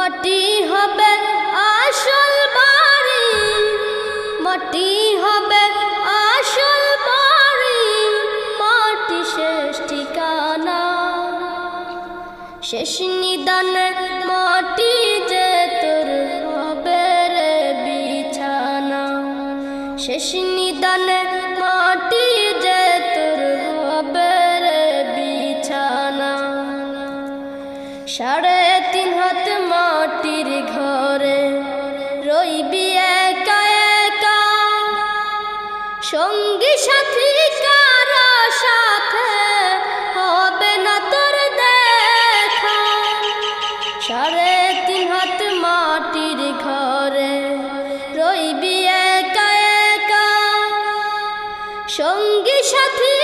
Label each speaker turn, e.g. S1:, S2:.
S1: মাটি হবে আসল বাড়ি, মাটি হবে আসল বাড়ি, মাটি শেষ ঠিকানা। শেষ নিদানে মাটি যে তোর হবে রে বিছানা, শেষ নিদানে মাটি যে তোর হবে রে বিছানা। 3.5 হাত মাটির ঘরে রইবি একা একা, সঙ্গী সাথী কারো সাথে হবে না তোর দেখা। 3.5 হাত মাটির ঘরে রইবি একা একা, সঙ্গী সাথী